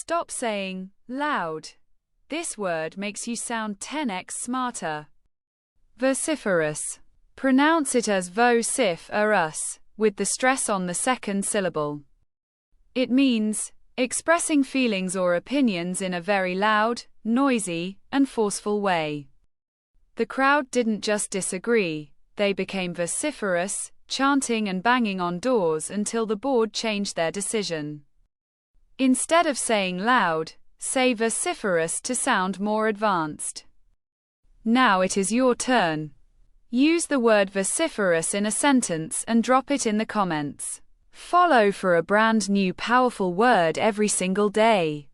Stop saying loud. This word makes you sound 10x smarter. Vociferous. Pronounce it as vociferous, with the stress on the second syllable. It means expressing feelings or opinions in a very loud, noisy, and forceful way. The crowd didn't just disagree, they became vociferous, chanting and banging on doors until the board changed their decision. Instead of saying loud, say vociferous to sound more advanced. Now it is your turn. Use the word vociferous in a sentence and drop it in the comments. Follow for a brand new powerful word every single day.